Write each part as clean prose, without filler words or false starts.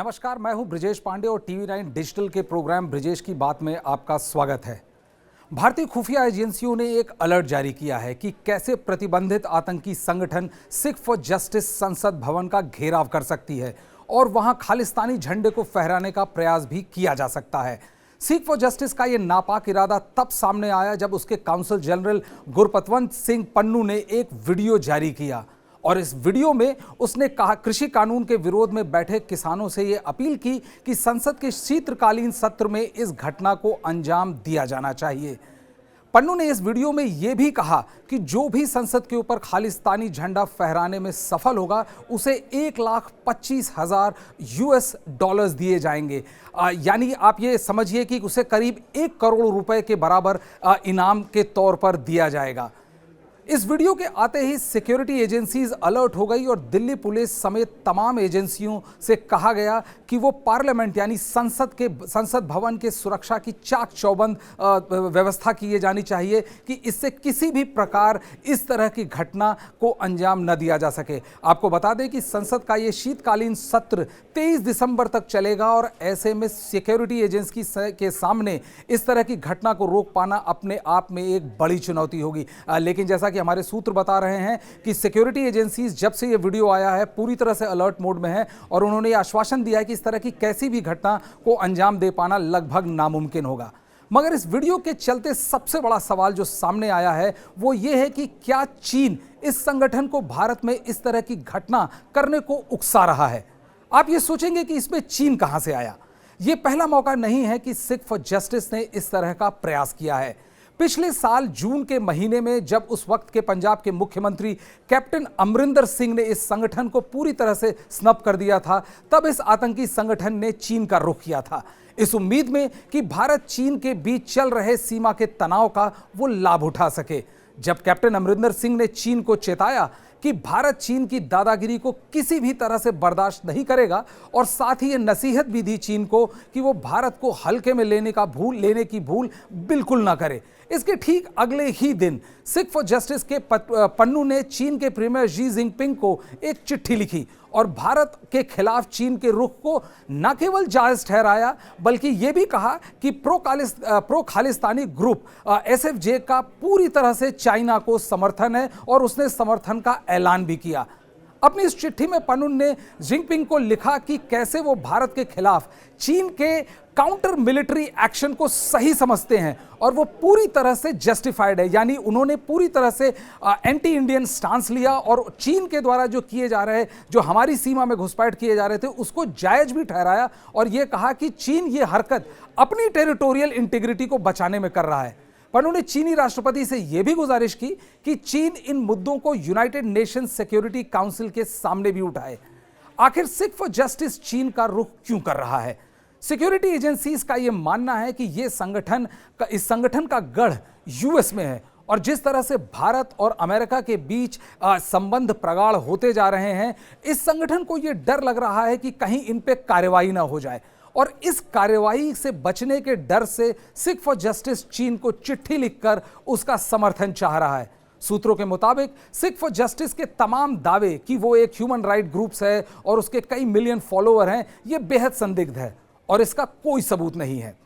नमस्कार, मैं हूं ब्रिजेश पांडे और टीवी9 डिजिटल के प्रोग्राम ब्रिजेश की बात में आपका स्वागत है। भारतीय खुफिया एजेंसियों ने एक अलर्ट जारी किया है कि कैसे प्रतिबंधित आतंकी संगठन सिख फॉर जस्टिस संसद भवन का घेराव कर सकती है और वहां खालिस्तानी झंडे को फहराने का प्रयास भी किया जा सकता है। सिख फॉर जस्टिस का यह नापाक इरादा तब सामने आया जब उसके काउंसिल जनरल गुरपतवंत सिंह पन्नू ने एक वीडियो जारी किया और इस वीडियो में उसने कहा कृषि कानून के विरोध में बैठे किसानों से यह अपील की कि संसद के शीतकालीन सत्र में इस घटना को अंजाम दिया जाना चाहिए। पन्नू ने इस वीडियो में यह भी कहा कि जो भी संसद के ऊपर खालिस्तानी झंडा फहराने में सफल होगा उसे 1,25,000 US डॉलर्स दिए जाएंगे। यानी आप ये समझिए कि उसे करीब 1 करोड़ रुपए के बराबर इनाम के तौर पर दिया जाएगा। इस वीडियो के आते ही सिक्योरिटी एजेंसीज अलर्ट हो गई और दिल्ली पुलिस समेत तमाम एजेंसियों से कहा गया कि वो पार्लियामेंट यानी संसद भवन के सुरक्षा की चाक चौबंद व्यवस्था की जानी चाहिए कि इससे किसी भी प्रकार इस तरह की घटना को अंजाम न दिया जा सके। आपको बता दें कि संसद का ये शीतकालीन सत्र 23 दिसंबर तक चलेगा और ऐसे में सिक्योरिटी एजेंसी के सामने इस तरह की घटना को रोक पाना अपने आप में एक बड़ी चुनौती होगी। लेकिन जैसा कि हमारे सूत्र बता रहे हैं कि सिक्योरिटी एजेंसीज जब से ये वीडियो आया है पूरी तरह से अलर्ट मोड में है और उन्होंने ये आश्वासन दिया है कि इस तरह की कैसी भी घटना को अंजाम दे पाना लगभग नामुमकिन होगा। मगर इस वीडियो के चलते सबसे बड़ा सवाल जो सामने आया है वो ये है कि क्या चीन इस संगठन को भारत में इस तरह की घटना करने को उकसा रहा है। आप ये सोचेंगे कि इसमें चीन कहां से आया। यह पहला मौका नहीं है कि सिख फॉर जस्टिस ने इस तरह का प्रयास किया है। पिछले साल जून के महीने में जब उस वक्त के पंजाब के मुख्यमंत्री कैप्टन अमरिंदर सिंह ने इस संगठन को पूरी तरह से स्नब कर दिया था, तब इस आतंकी संगठन ने चीन का रुख किया था इस उम्मीद में कि भारत चीन के बीच चल रहे सीमा के तनाव का वो लाभ उठा सके। जब कैप्टन अमरिंदर सिंह ने चीन को चेताया कि भारत चीन की दादागिरी को किसी भी तरह से बर्दाश्त नहीं करेगा और साथ ही ये नसीहत भी दी चीन को कि वो भारत को हल्के में लेने की भूल बिल्कुल ना करे, इसके ठीक अगले ही दिन सिख फॉर जस्टिस के पन्नू ने चीन के प्रीमियर शी जिनपिंग को एक चिट्ठी लिखी और भारत के खिलाफ चीन के रुख को न केवल जायज ठहराया बल्कि यह भी कहा कि प्रो खालिस्तानी ग्रुप SFJ का पूरी तरह से चाइना को समर्थन है और उसने समर्थन का ऐलान भी किया। अपनी इस चिट्ठी में पन्नू ने जिनपिंग को लिखा कि कैसे वो भारत के खिलाफ चीन के काउंटर मिलिट्री एक्शन को सही समझते हैं और वो पूरी तरह से जस्टिफाइड है, यानी उन्होंने पूरी तरह से एंटी इंडियन स्टांस लिया और चीन के द्वारा जो किए जा रहे जो हमारी सीमा में घुसपैठ किए जा रहे थे उसको जायज भी ठहराया और ये कहा कि चीन ये हरकत अपनी टेरिटोरियल इंटीग्रिटी को बचाने में कर रहा है। पन्नू ने चीनी राष्ट्रपति से यह भी गुजारिश की कि चीन इन मुद्दों को यूनाइटेड नेशंस सिक्योरिटी काउंसिल के सामने भी उठाए। आखिर सिख फॉर जस्टिस चीन का रुख क्यों कर रहा है। सिक्योरिटी एजेंसीज का यह मानना है कि इस संगठन का गढ़ US में है और जिस तरह से भारत और अमेरिका के बीच संबंध प्रगाढ़ होते जा रहे हैं, इस संगठन को यह डर लग रहा है कि कहीं इन पे कार्रवाई ना हो जाए और इस कार्रवाई से बचने के डर से सिख फॉर जस्टिस चीन को चिट्ठी लिखकर उसका समर्थन चाह रहा है। सूत्रों के मुताबिक सिख फॉर जस्टिस के तमाम दावे कि वो एक ह्यूमन राइट ग्रुप्स है और उसके कई मिलियन फॉलोअर हैं, ये बेहद संदिग्ध है और इसका कोई सबूत नहीं है।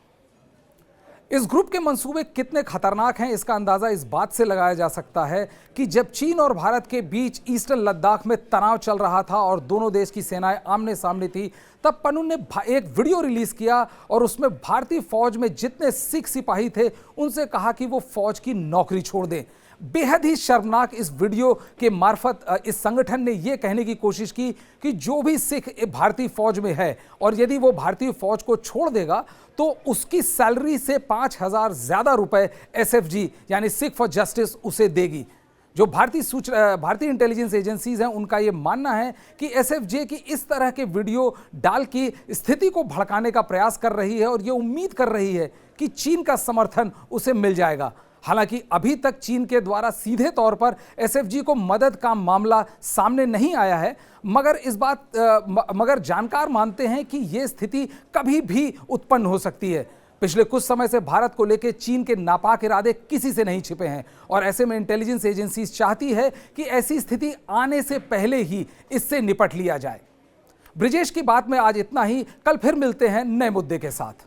इस ग्रुप के मंसूबे कितने खतरनाक हैं इसका अंदाजा इस बात से लगाया जा सकता है कि जब चीन और भारत के बीच ईस्टर्न लद्दाख में तनाव चल रहा था और दोनों देश की सेनाएं आमने सामने थी, तब पन्नू ने एक वीडियो रिलीज किया और उसमें भारतीय फौज में जितने सिख सिपाही थे उनसे कहा कि वो फौज की नौकरी छोड़ दें। बेहद ही शर्मनाक इस वीडियो के मार्फत इस संगठन ने यह कहने की कोशिश की कि जो भी सिख भारतीय फौज में है और यदि वो भारतीय फौज को छोड़ देगा तो उसकी सैलरी से 5,000 ज्यादा रुपए SFG यानी सिख फॉर जस्टिस उसे देगी। जो भारतीय इंटेलिजेंस एजेंसीज हैं उनका यह मानना है कि SFJ की इस तरह के वीडियो डाल की स्थिति को भड़काने का प्रयास कर रही है और यह उम्मीद कर रही है कि चीन का समर्थन उसे मिल जाएगा। हालांकि अभी तक चीन के द्वारा सीधे तौर पर SFG को मदद का मामला सामने नहीं आया है, मगर जानकार मानते हैं कि यह स्थिति कभी भी उत्पन्न हो सकती है। पिछले कुछ समय से भारत को लेकर चीन के नापाक इरादे किसी से नहीं छिपे हैं और ऐसे में इंटेलिजेंस एजेंसीज चाहती है कि ऐसी स्थिति आने से पहले ही इससे निपट लिया जाए। ब्रिजेश की बात में आज इतना ही। कल फिर मिलते हैं नए मुद्दे के साथ।